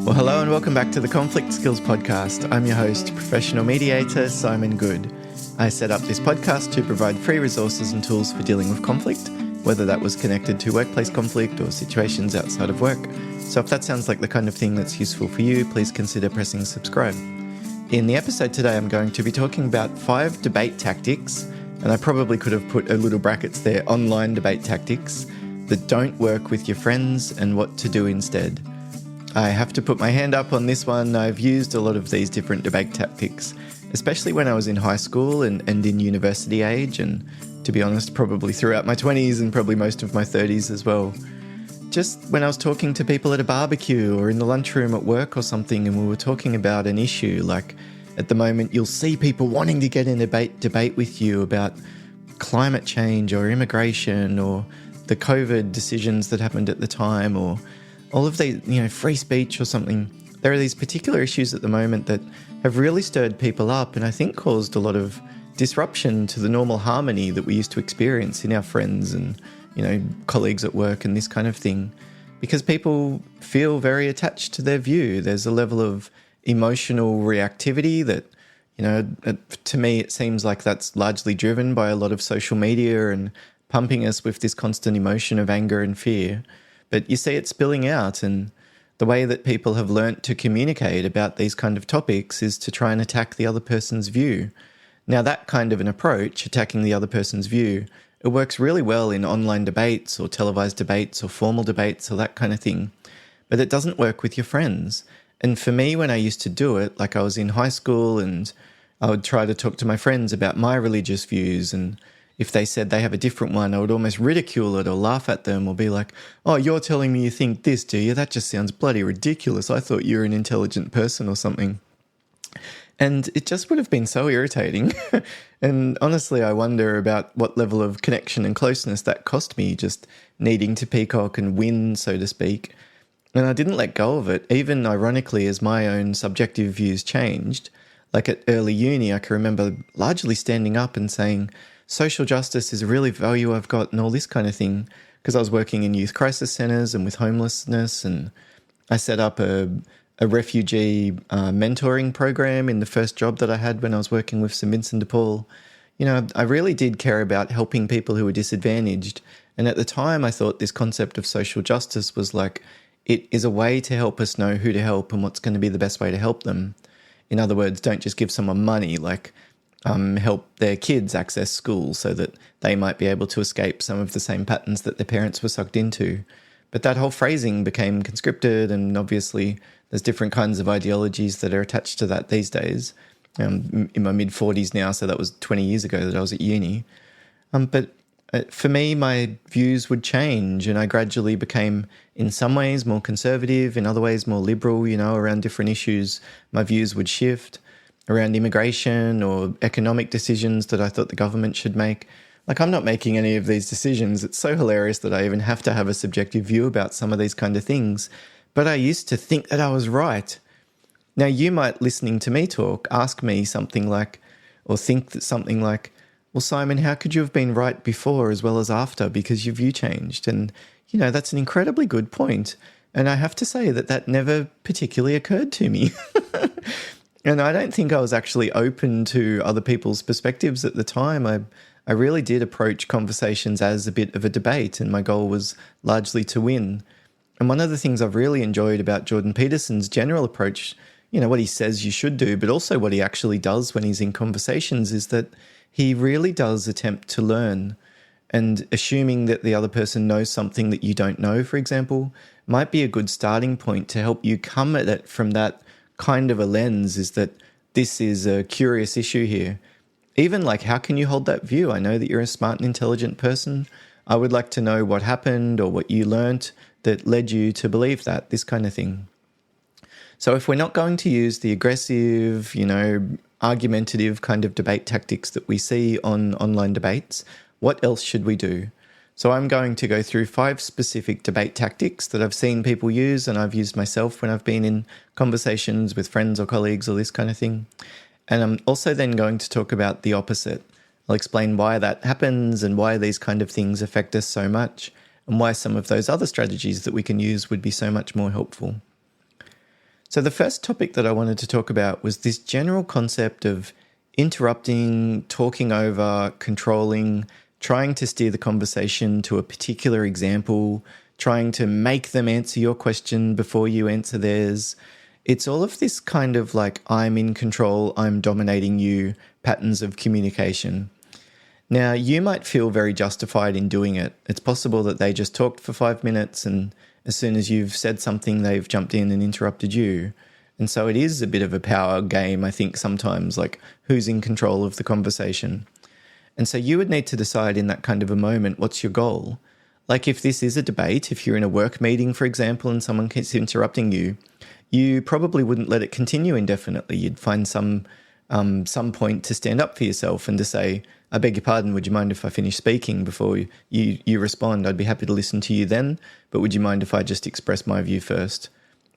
Well, hello and welcome back to the Conflict Skills Podcast. I'm your host, professional mediator Simon Goode. I set up this podcast to provide free resources and tools for dealing with conflict, whether that was connected to workplace conflict or situations outside of work. So if that sounds like the kind of thing that's useful for you, please consider pressing subscribe. In the episode today, I'm going to be talking about 5 debate tactics, and I probably could have put a little brackets there, online debate tactics, that don't work with your friends and what to do instead. I have to put my hand up on this one. I've used a lot of these different debate tactics, especially when I was in high school and in university age, and to be honest, probably throughout my 20s and probably most of my 30s as well. Just when I was talking to people at a barbecue or in the lunchroom at work or something, and we were talking about an issue, like at the moment you'll see people wanting to get in a debate with you about climate change or immigration or the COVID decisions that happened at the time, or all of these, free speech or something. There are these particular issues at the moment that have really stirred people up and I think caused a lot of disruption to the normal harmony that we used to experience in our friends and, colleagues at work and this kind of thing, because people feel very attached to their view. There's a level of emotional reactivity that, to me, it seems like that's largely driven by a lot of social media and pumping us with this constant emotion of anger and fear. But you see it spilling out, and the way that people have learnt to communicate about these kind of topics is to try and attack the other person's view. Now, that kind of an approach, attacking the other person's view, it works really well in online debates or televised debates or formal debates or that kind of thing, but it doesn't work with your friends. And for me, when I used to do it, like I was in high school and I would try to talk to my friends about my religious views, and if they said they have a different one, I would almost ridicule it or laugh at them or be like, oh, you're telling me you think this, do you? That just sounds bloody ridiculous. I thought you were an intelligent person or something. And it just would have been so irritating. And honestly, I wonder about what level of connection and closeness that cost me, just needing to peacock and win, so to speak. And I didn't let go of it, even ironically as my own subjective views changed. Like at early uni, I can remember largely standing up and saying, social justice is a really value I've got and all this kind of thing, because I was working in youth crisis centres and with homelessness, and I set up a refugee mentoring program in the first job that I had when I was working with St Vincent de Paul. I really did care about helping people who were disadvantaged, and at the time I thought this concept of social justice was like, it is a way to help us know who to help and what's going to be the best way to help them. In other words, don't just give someone money, like help their kids access school so that they might be able to escape some of the same patterns that their parents were sucked into. But that whole phrasing became conscripted, and obviously there's different kinds of ideologies that are attached to that these days. In my mid-40s now, so that was 20 years ago that I was at uni. But for me, my views would change, and I gradually became, in some ways, more conservative, in other ways more liberal, around different issues. My views would shift around immigration or economic decisions that I thought the government should make. Like, I'm not making any of these decisions. It's so hilarious that I even have to have a subjective view about some of these kind of things. But I used to think that I was right. Now, you might, listening to me talk, ask me something like, or think that something like, well, Simon, how could you have been right before as well as after, because your view changed? And, that's an incredibly good point. And I have to say that never particularly occurred to me. And I don't think I was actually open to other people's perspectives at the time. I really did approach conversations as a bit of a debate, and my goal was largely to win. And one of the things I've really enjoyed about Jordan Peterson's general approach, what he says you should do, but also what he actually does when he's in conversations, is that he really does attempt to learn. And assuming that the other person knows something that you don't know, for example, might be a good starting point to help you come at it from that kind of a lens, is that this is a curious issue here. Even like, how can you hold that view? I know that you're a smart and intelligent person. I would like to know what happened or what you learnt that led you to believe that, this kind of thing. So if we're not going to use the aggressive, argumentative kind of debate tactics that we see on online debates, what else should we do? So I'm going to go through 5 specific debate tactics that I've seen people use and I've used myself when I've been in conversations with friends or colleagues or this kind of thing. And I'm also then going to talk about the opposite. I'll explain why that happens and why these kind of things affect us so much, and why some of those other strategies that we can use would be so much more helpful. So the first topic that I wanted to talk about was this general concept of interrupting, talking over, controlling, trying to steer the conversation to a particular example, trying to make them answer your question before you answer theirs. It's all of this kind of like I'm in control, I'm dominating you patterns of communication. Now, you might feel very justified in doing it. It's possible that they just talked for 5 minutes and as soon as you've said something, they've jumped in and interrupted you. And so it is a bit of a power game, I think, sometimes, like who's in control of the conversation. And so you would need to decide in that kind of a moment, what's your goal? Like if this is a debate, if you're in a work meeting, for example, and someone keeps interrupting you, you probably wouldn't let it continue indefinitely. You'd find some point to stand up for yourself and to say, I beg your pardon, would you mind if I finish speaking before you respond? I'd be happy to listen to you then, but would you mind if I just express my view first?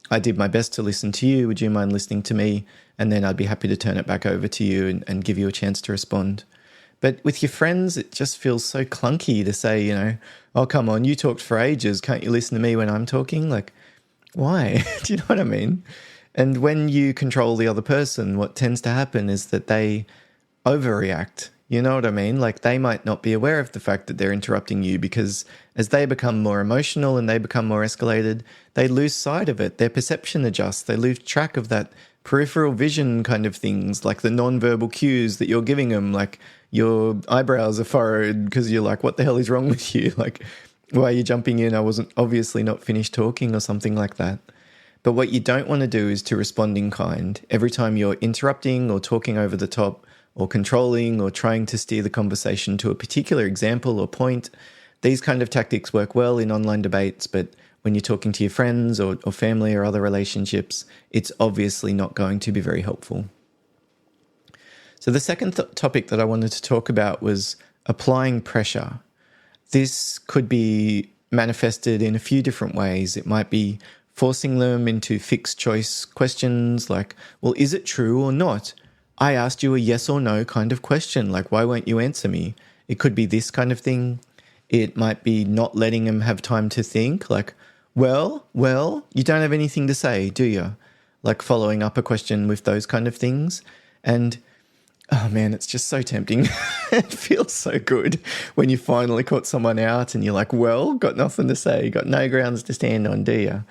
I did my best to listen to you. Would you mind listening to me? And then I'd be happy to turn it back over to you and give you a chance to respond. But with your friends, it just feels so clunky to say, oh, come on, you talked for ages. Can't you listen to me when I'm talking? Like, why? Do you know what I mean? And when you control the other person, what tends to happen is that they overreact. You know what I mean? Like they might not be aware of the fact that they're interrupting you because as they become more emotional and they become more escalated, they lose sight of it. Their perception adjusts. They lose track of that peripheral vision kind of things, like the non-verbal cues that you're giving them, like your eyebrows are furrowed because you're like, what the hell is wrong with you? Like, why are you jumping in? I wasn't obviously not finished talking or something like that. But what you don't want to do is to respond in kind. Every time you're interrupting or talking over the top or controlling or trying to steer the conversation to a particular example or point, these kind of tactics work well in online debates, but when you're talking to your friends or family or other relationships, it's obviously not going to be very helpful. So the second topic that I wanted to talk about was applying pressure. This could be manifested in a few different ways. It might be forcing them into fixed choice questions like, well, is it true or not? I asked you a yes or no kind of question, like, why won't you answer me? It could be this kind of thing. It might be not letting them have time to think, like, well, you don't have anything to say, do you? Like following up a question with those kind of things. And oh man, it's just so tempting. It feels so good when you finally caught someone out and you're like, well, got nothing to say, got no grounds to stand on, do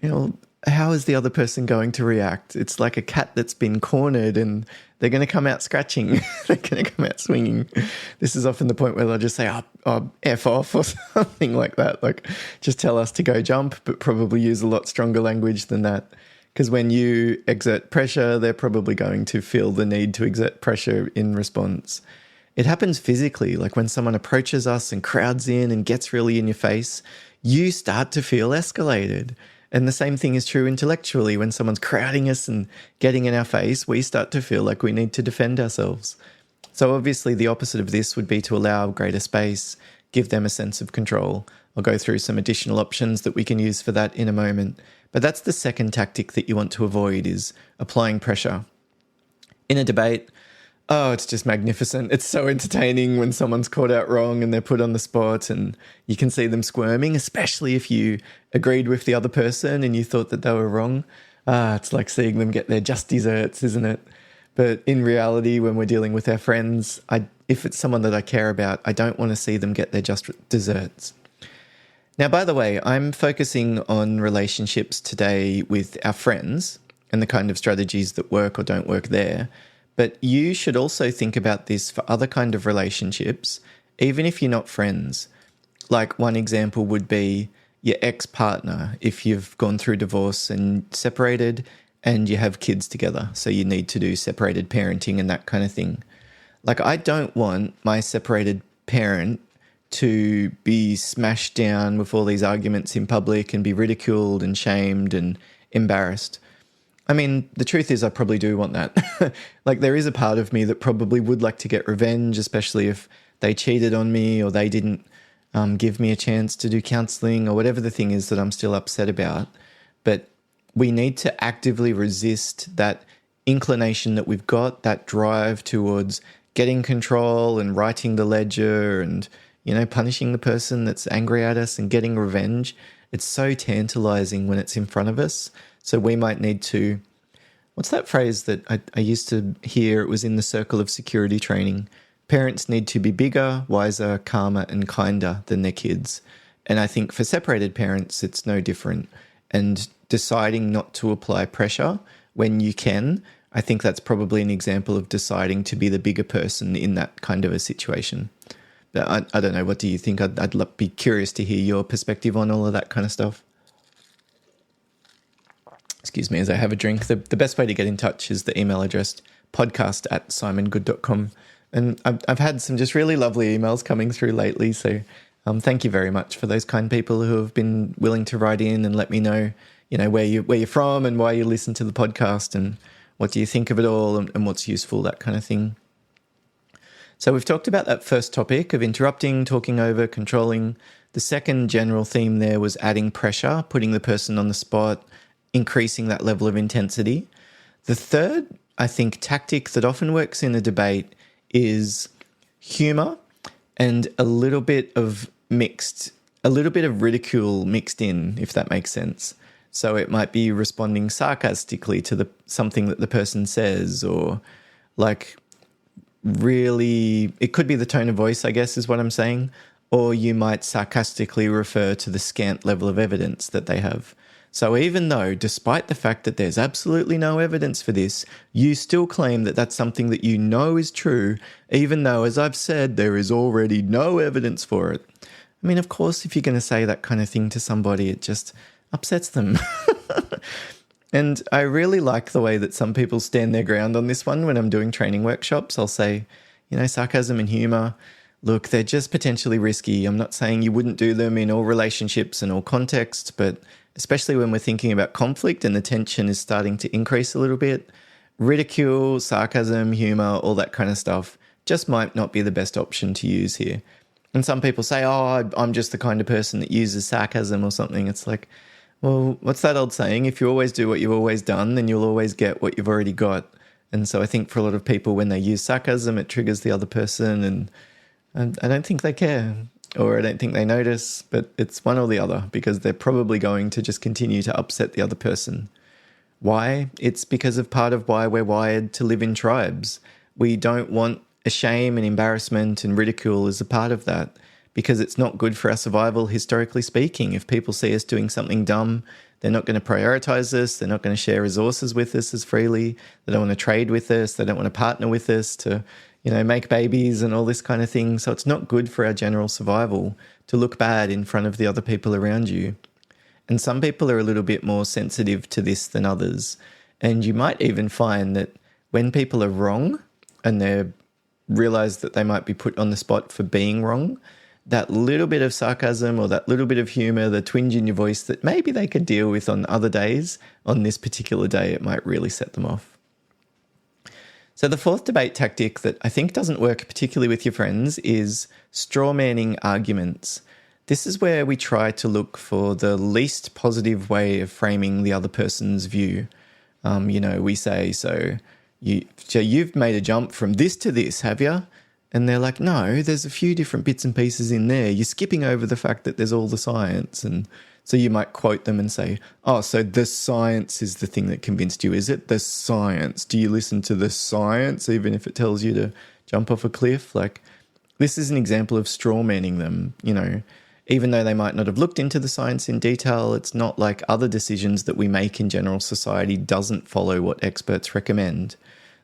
you? How is the other person going to react? It's like a cat that's been cornered and they're going to come out scratching. They're going to come out swinging. This is often the point where they'll just say, oh, F off or something like that. Like just tell us to go jump, but probably use a lot stronger language than that. Because when you exert pressure, they're probably going to feel the need to exert pressure in response. It happens physically, like when someone approaches us and crowds in and gets really in your face, you start to feel escalated. And the same thing is true intellectually. When someone's crowding us and getting in our face, we start to feel like we need to defend ourselves. So obviously the opposite of this would be to allow greater space, give them a sense of control. I'll go through some additional options that we can use for that in a moment. But that's the second tactic that you want to avoid, is applying pressure. In a debate, it's just magnificent. It's so entertaining when someone's caught out wrong and they're put on the spot and you can see them squirming, especially if you agreed with the other person and you thought that they were wrong. It's like seeing them get their just desserts, isn't it? But in reality, when we're dealing with our friends, if it's someone that I care about, I don't want to see them get their just desserts. Now, by the way, I'm focusing on relationships today with our friends and the kind of strategies that work or don't work there. But you should also think about this for other kind of relationships, even if you're not friends. Like one example would be your ex-partner, if you've gone through divorce and separated and you have kids together. So you need to do separated parenting and that kind of thing. Like I don't want my separated parent to be smashed down with all these arguments in public and be ridiculed and shamed and embarrassed. I mean, the truth is I probably do want that. Like there is a part of me that probably would like to get revenge, especially if they cheated on me or they didn't give me a chance to do counselling or whatever the thing is that I'm still upset about. But we need to actively resist that inclination that we've got, that drive towards getting control and writing the ledger and, punishing the person that's angry at us and getting revenge. It's so tantalizing when it's in front of us. So we might need to, what's that phrase that I used to hear? It was in the circle of security training. Parents need to be bigger, wiser, calmer, and kinder than their kids. And I think for separated parents, it's no different. And deciding not to apply pressure when you can, I think that's probably an example of deciding to be the bigger person in that kind of a situation. But I don't know. What do you think? I'd be curious to hear your perspective on all of that kind of stuff. Excuse me as I have a drink. The best way to get in touch is the email address podcast@simongoode.com. And I've had some just really lovely emails coming through lately. So thank you very much for those kind people who have been willing to write in and let me know, where you're from and why you listen to the podcast and what do you think of it all and what's useful, that kind of thing. So we've talked about that first topic of interrupting, talking over, controlling. The second general theme there was adding pressure, putting the person on the spot, increasing that level of intensity. The third, I think, tactic that often works in a debate is humor and a little bit of ridicule mixed in, if that makes sense. So it might be responding sarcastically to something that the person says, or really, it could be the tone of voice, I guess, is what I'm saying. Or you might sarcastically refer to the scant level of evidence that they have. So even though, despite the fact that there's absolutely no evidence for this, you still claim that that's something that you know is true, even though, as I've said, there is already no evidence for it. I mean, of course, if you're going to say that kind of thing to somebody, it just upsets them. And I really like the way that some people stand their ground on this one when I'm doing training workshops. I'll say, sarcasm and humor, look, they're just potentially risky. I'm not saying you wouldn't do them in all relationships and all contexts, but especially when we're thinking about conflict and the tension is starting to increase a little bit, ridicule, sarcasm, humor, all that kind of stuff just might not be the best option to use here. And some people say, I'm just the kind of person that uses sarcasm or something. It's like, well, what's that old saying? If you always do what you've always done, then you'll always get what you've already got. And so I think for a lot of people, when they use sarcasm, it triggers the other person, and I don't think they care. Or I don't think they notice, but it's one or the other, because they're probably going to just continue to upset the other person. Why? It's because of part of why we're wired to live in tribes. We don't want a shame and embarrassment, and ridicule is a part of that, because it's not good for our survival, historically speaking. If people see us doing something dumb, they're not going to prioritize us. They're not going to share resources with us as freely. They don't want to trade with us. They don't want to partner with us to make babies and all this kind of thing. So it's not good for our general survival to look bad in front of the other people around you. And some people are a little bit more sensitive to this than others. And you might even find that when people are wrong and they realize that they might be put on the spot for being wrong, that little bit of sarcasm or that little bit of humor, the twinge in your voice that maybe they could deal with on other days, on this particular day, it might really set them off. So the fourth debate tactic that I think doesn't work particularly with your friends is strawmanning arguments. This is where we try to look for the least positive way of framing the other person's view. We say, so you've made a jump from this to this, have you? And they're like, no, there's a few different bits and pieces in there. You're skipping over the fact that there's all the science. And so you might quote them and say, so the science is the thing that convinced you, is it? The science. Do you listen to the science, even if it tells you to jump off a cliff? This is an example of strawmanning them, Even though they might not have looked into the science in detail, it's not like other decisions that we make in general society doesn't follow what experts recommend.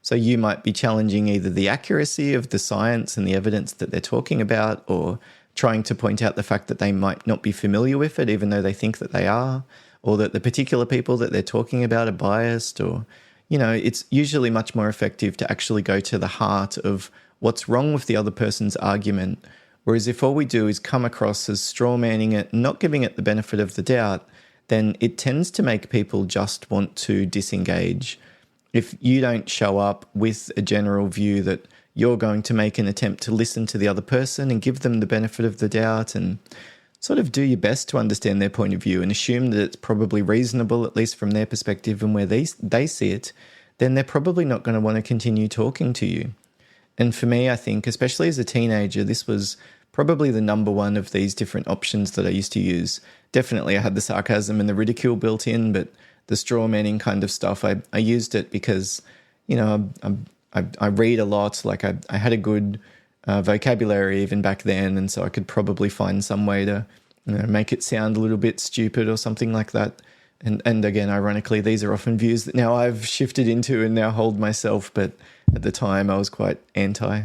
So you might be challenging either the accuracy of the science and the evidence that they're talking about, or trying to point out the fact that they might not be familiar with it, even though they think that they are, or that the particular people that they're talking about are biased, or, it's usually much more effective to actually go to the heart of what's wrong with the other person's argument. Whereas if all we do is come across as strawmanning it, not giving it the benefit of the doubt, then it tends to make people just want to disengage. If you don't show up with a general view that you're going to make an attempt to listen to the other person and give them the benefit of the doubt and sort of do your best to understand their point of view and assume that it's probably reasonable, at least from their perspective and where they see it, then they're probably not going to want to continue talking to you. And for me, I think, especially as a teenager, this was probably the number one of these different options that I used to use. Definitely I had the sarcasm and the ridicule built in, but the straw manning kind of stuff. I used it because, I read a lot. Like I had a good vocabulary even back then, and so I could probably find some way to make it sound a little bit stupid or something like that. And again, ironically, these are often views that now I've shifted into and now hold myself, but at the time I was quite anti.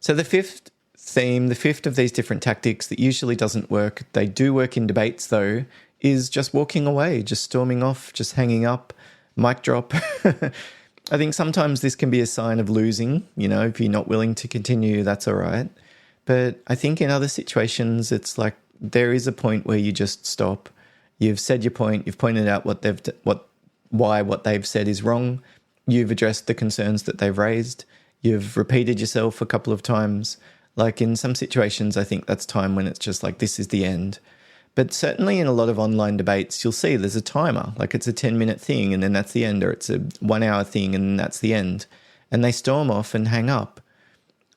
So the fifth of these different tactics that usually doesn't work, they do work in debates though, is just walking away, just storming off, just hanging up, mic drop. I think sometimes this can be a sign of losing, if you're not willing to continue, that's all right. But I think in other situations, it's like there is a point where you just stop. You've said your point. You've pointed out what they've said is wrong. You've addressed the concerns that they've raised. You've repeated yourself a couple of times. Like in some situations, I think that's time when it's just like, this is the end. But certainly in a lot of online debates, you'll see there's a timer. Like it's a 10-minute thing and then that's the end, or it's a 1-hour thing and then that's the end. And they storm off and hang up.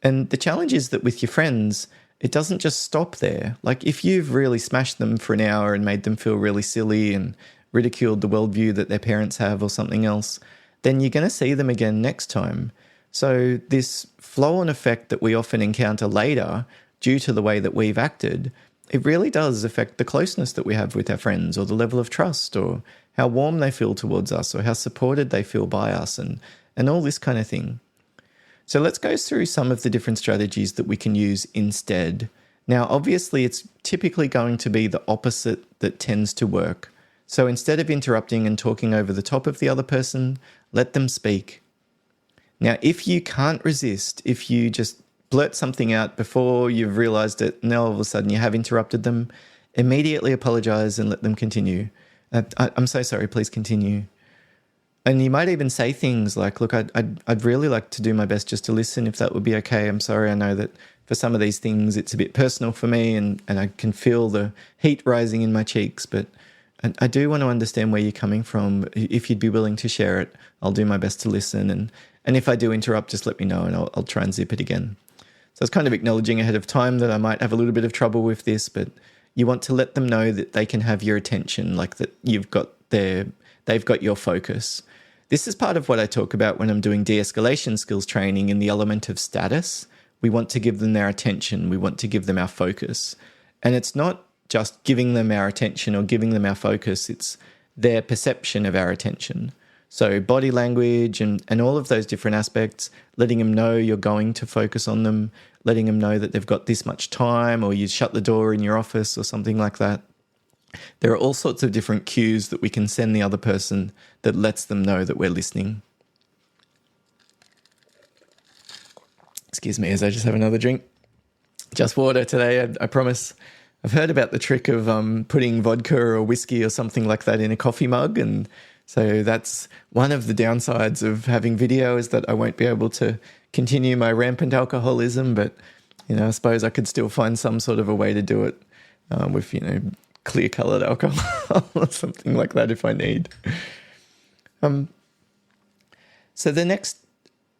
And the challenge is that with your friends, it doesn't just stop there. Like if you've really smashed them for an hour and made them feel really silly and ridiculed the worldview that their parents have or something else, then you're going to see them again next time. So this flow-on effect that we often encounter later due to the way that we've acted, it really does affect the closeness that we have with our friends, or the level of trust, or how warm they feel towards us, or how supported they feel by us, and all this kind of thing. So let's go through some of the different strategies that we can use instead. Now, obviously, it's typically going to be the opposite that tends to work. So instead of interrupting and talking over the top of the other person, let them speak. Now, if you can't resist, if you just blurt something out before you've realized it, and all of a sudden you have interrupted them, immediately apologize and let them continue. I'm so sorry, please continue. And you might even say things like, look, I'd really like to do my best just to listen, if that would be okay. I'm sorry, I know that for some of these things it's a bit personal for me and I can feel the heat rising in my cheeks, but I do want to understand where you're coming from. If you'd be willing to share it, I'll do my best to listen. And if I do interrupt, just let me know and I'll try and zip it again. So it's kind of acknowledging ahead of time that I might have a little bit of trouble with this, but you want to let them know that they can have your attention, like that they've got your focus. This is part of what I talk about when I'm doing de-escalation skills training in the element of status. We want to give them their attention. We want to give them our focus. And it's not just giving them our attention or giving them our focus. It's their perception of our attention. So body language and all of those different aspects, letting them know you're going to focus on them, letting them know that they've got this much time, or you shut the door in your office or something like that. There are all sorts of different cues that we can send the other person that lets them know that we're listening. Excuse me as I just have another drink. Just water today, I promise. I've heard about the trick of putting vodka or whiskey or something like that in a coffee mug, and so that's one of the downsides of having video, is that I won't be able to continue my rampant alcoholism, but I suppose I could still find some sort of a way to do it with clear coloured alcohol or something like that if I need. So the next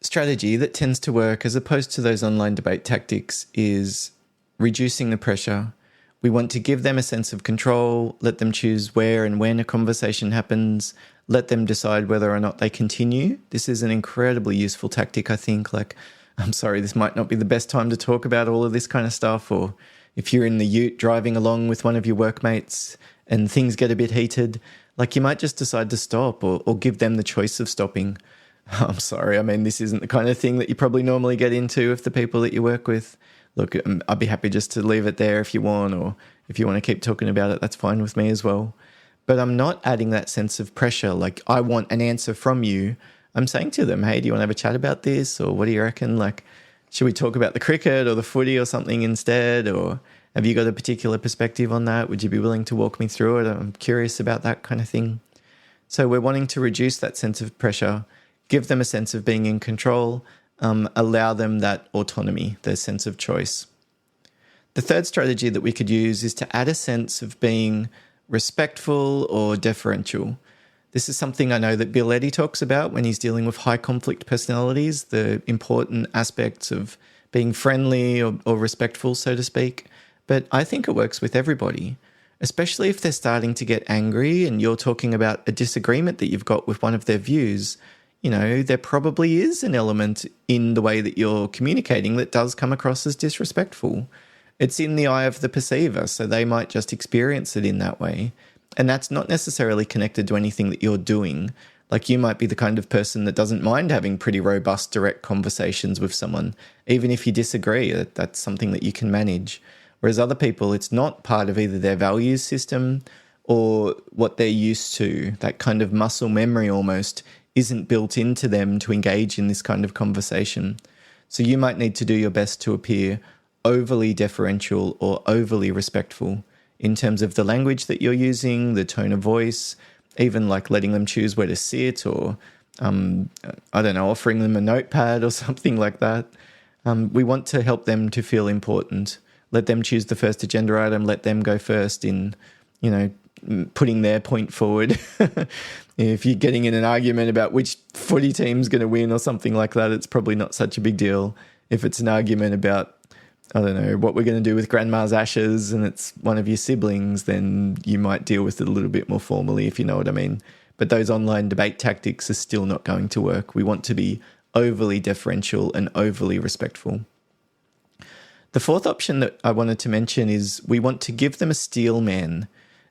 strategy that tends to work, as opposed to those online debate tactics, is reducing the pressure. We want to give them a sense of control, let them choose where and when a conversation happens, let them decide whether or not they continue. This is an incredibly useful tactic, I think. Like, I'm sorry, this might not be the best time to talk about all of this kind of stuff, or if you're in the ute driving along with one of your workmates and things get a bit heated, like you might just decide to stop or give them the choice of stopping. I'm sorry, I mean, this isn't the kind of thing that you probably normally get into with the people that you work with. Look, I'd be happy just to leave it there if you want, or if you want to keep talking about it, that's fine with me as well. But I'm not adding that sense of pressure, like I want an answer from you. I'm saying to them, hey, do you want to have a chat about this? Or what do you reckon? Like, should we talk about the cricket or the footy or something instead? Or have you got a particular perspective on that? Would you be willing to walk me through it? I'm curious about that kind of thing. So we're wanting to reduce that sense of pressure, give them a sense of being in control, allow them that autonomy, their sense of choice. The third strategy that we could use is to add a sense of being respectful or deferential. This is something I know that Bill Eddy talks about when he's dealing with high conflict personalities, the important aspects of being friendly or respectful, so to speak. But I think it works with everybody. especially if they're starting to get angry and you're talking about a disagreement that you've got with one of their views. There probably is an element in the way that you're communicating that does come across as disrespectful. It's in the eye of the perceiver, so they might just experience it in that way. And that's not necessarily connected to anything that you're doing. Like, you might be the kind of person that doesn't mind having pretty robust, direct conversations with someone. Even if you disagree, that's something that you can manage. Whereas other people, it's not part of either their values system or what they're used to. That kind of muscle memory almost isn't built into them to engage in this kind of conversation. So you might need to do your best to appear overly deferential or overly respectful in terms of the language that you're using, the tone of voice, even like letting them choose where to sit, or, offering them a notepad or something like that. We want to help them to feel important. Let them choose the first agenda item, let them go first in, putting their point forward. If you're getting in an argument about which footy team's going to win or something like that, it's probably not such a big deal. If it's an argument about, what we're going to do with grandma's ashes and it's one of your siblings, then you might deal with it a little bit more formally, if you know what I mean. But those online debate tactics are still not going to work. We want to be overly deferential and overly respectful. The fourth option that I wanted to mention is we want to give them a steel man.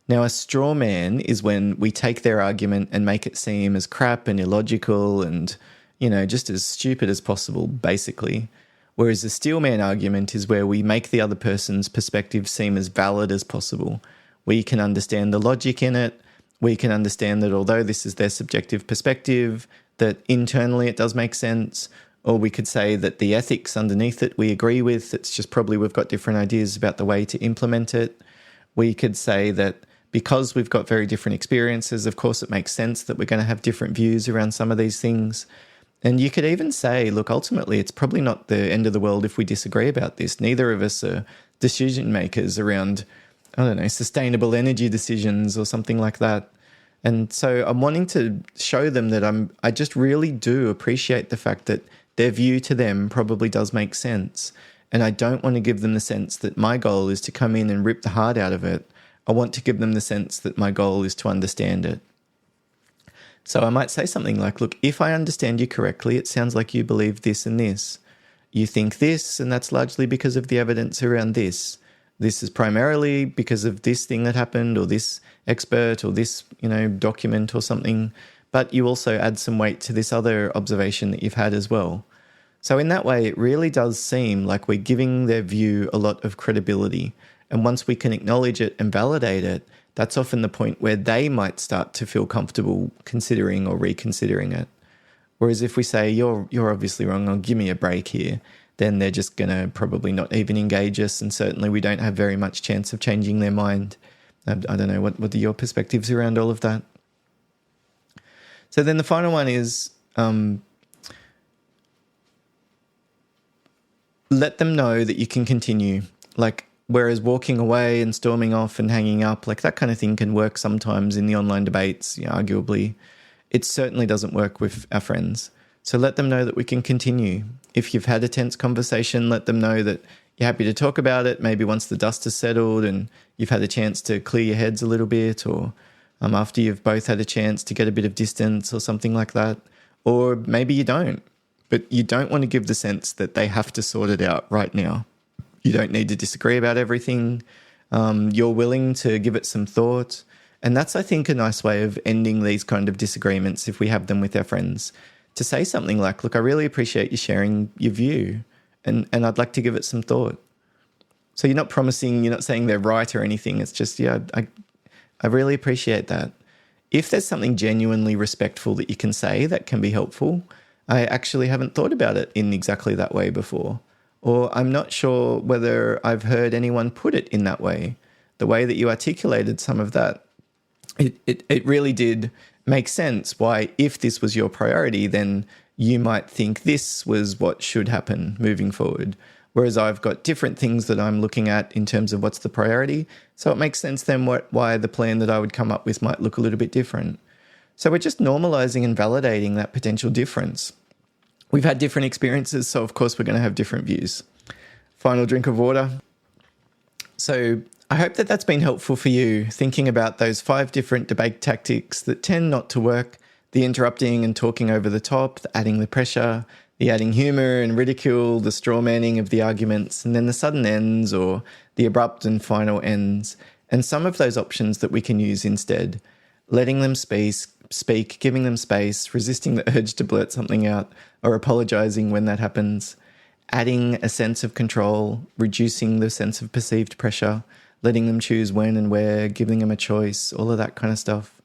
Now, a straw man is when we take their argument and make it seem as crap and illogical and, just as stupid as possible, basically. Whereas a steel man argument is where we make the other person's perspective seem as valid as possible. We can understand the logic in it. We can understand that although this is their subjective perspective, that internally it does make sense. Or we could say that the ethics underneath it we agree with. It's just probably we've got different ideas about the way to implement it. We could say that because we've got very different experiences, of course it makes sense that we're going to have different views around some of these things. And you could even say, look, ultimately, it's probably not the end of the world if we disagree about this. Neither of us are decision makers around, sustainable energy decisions or something like that. And so I'm wanting to show them that I just really do appreciate the fact that their view to them probably does make sense. And I don't want to give them the sense that my goal is to come in and rip the heart out of it. I want to give them the sense that my goal is to understand it. So I might say something like, look, if I understand you correctly, it sounds like you believe this and this. You think this, and that's largely because of the evidence around this. This is primarily because of this thing that happened, or this expert, or this, document or something. But you also add some weight to this other observation that you've had as well. So in that way, it really does seem like we're giving their view a lot of credibility. And once we can acknowledge it and validate it, that's often the point where they might start to feel comfortable considering or reconsidering it. Whereas if we say, you're obviously wrong, or give me a break here, then they're just going to probably not even engage us, and certainly we don't have very much chance of changing their mind. I don't know, what are your perspectives around all of that? So then the final one is let them know that you can continue. Whereas walking away and storming off and hanging up, that kind of thing can work sometimes in the online debates, arguably. It certainly doesn't work with our friends. So let them know that we can continue. If you've had a tense conversation, let them know that you're happy to talk about it, maybe once the dust has settled and you've had a chance to clear your heads a little bit, or after you've both had a chance to get a bit of distance or something like that. Or maybe you don't, but you don't want to give the sense that they have to sort it out right now. You don't need to disagree about everything. You're willing to give it some thought. And that's, I think, a nice way of ending these kind of disagreements if we have them with our friends. To say something like, look, I really appreciate you sharing your view and I'd like to give it some thought. So you're not promising, you're not saying they're right or anything. It's just, I really appreciate that. If there's something genuinely respectful that you can say that can be helpful, I actually haven't thought about it in exactly that way before. Or I'm not sure whether I've heard anyone put it in that way. The way that you articulated some of that, it really did make sense why, if this was your priority, then you might think this was what should happen moving forward. Whereas I've got different things that I'm looking at in terms of what's the priority. So it makes sense then why the plan that I would come up with might look a little bit different. So we're just normalizing and validating that potential difference. We've had different experiences, so of course we're going to have different views. Final drink of water. So I hope that that's been helpful for you, thinking about those 5 different debate tactics that tend not to work: the interrupting and talking over the top, the adding the pressure, the adding humour and ridicule, the straw manning of the arguments, and then the sudden ends or the abrupt and final ends, and some of those options that we can use instead: letting them speak, giving them space, resisting the urge to blurt something out, or apologising when that happens, adding a sense of control, reducing the sense of perceived pressure, letting them choose when and where, giving them a choice, all of that kind of stuff.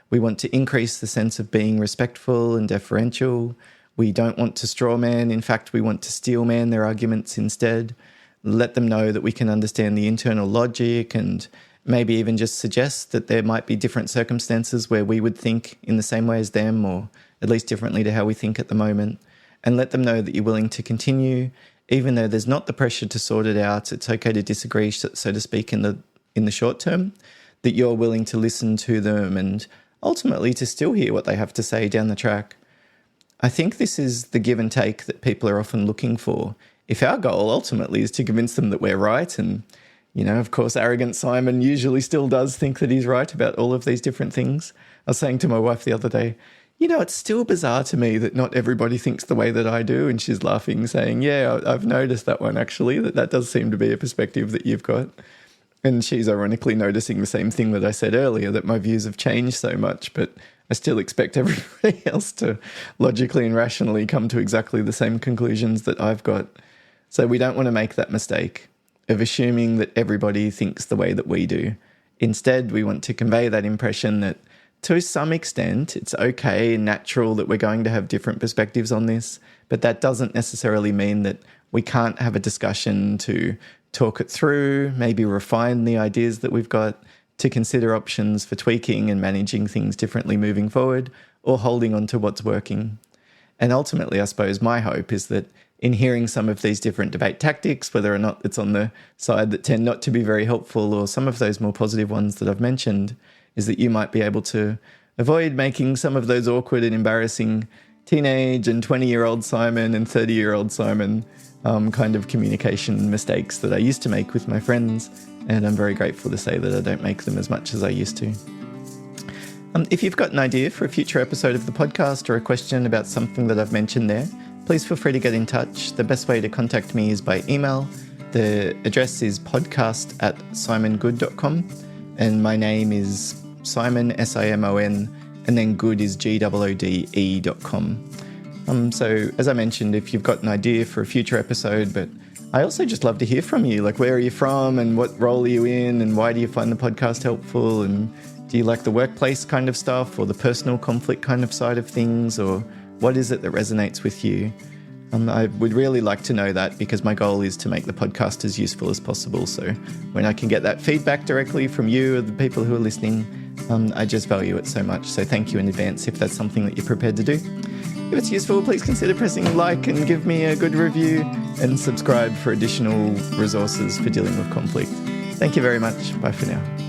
We want to increase the sense of being respectful and deferential. We don't want to straw man. In fact, we want to steel man their arguments instead. Let them know that we can understand the internal logic and maybe even just suggest that there might be different circumstances where we would think in the same way as them, or at least differently to how we think at the moment. And let them know that you're willing to continue, even though there's not the pressure to sort it out. It's okay to disagree, so to speak, in the short term, that you're willing to listen to them and ultimately to still hear what they have to say down the track. I think this is the give and take that people are often looking for. If our goal ultimately is to convince them that we're right, and, of course, arrogant Simon usually still does think that he's right about all of these different things. I was saying to my wife the other day, it's still bizarre to me that not everybody thinks the way that I do. And she's laughing, saying, yeah, I've noticed that one, actually, that does seem to be a perspective that you've got. And she's ironically noticing the same thing that I said earlier, that my views have changed so much, but I still expect everybody else to logically and rationally come to exactly the same conclusions that I've got. So we don't want to make that mistake of assuming that everybody thinks the way that we do. Instead, we want to convey that impression that to some extent, it's okay and natural that we're going to have different perspectives on this, but that doesn't necessarily mean that we can't have a discussion to talk it through, maybe refine the ideas that we've got, to consider options for tweaking and managing things differently moving forward, or holding on to what's working. And ultimately, I suppose my hope is that in hearing some of these different debate tactics, whether or not it's on the side that tend not to be very helpful or some of those more positive ones that I've mentioned, is that you might be able to avoid making some of those awkward and embarrassing teenage and 20-year-old Simon and 30-year-old Simon kind of communication mistakes that I used to make with my friends. And I'm very grateful to say that I don't make them as much as I used to. If you've got an idea for a future episode of the podcast or a question about something that I've mentioned there, please feel free to get in touch. The best way to contact me is by email. The address is podcast@simongoode.com, and my name is Simon, Simon, and then Good is GOODE.com. So as I mentioned, if you've got an idea for a future episode, but I also just love to hear from you. Like, where are you from and what role are you in and why do you find the podcast helpful? And do you like the workplace kind of stuff or the personal conflict kind of side of things? Or what is it that resonates with you? I would really like to know that, because my goal is to make the podcast as useful as possible. So when I can get that feedback directly from you or the people who are listening, I just value it so much. So thank you in advance if that's something that you're prepared to do. If it's useful, please consider pressing like and give me a good review, and subscribe for additional resources for dealing with conflict. Thank you very much. Bye for now.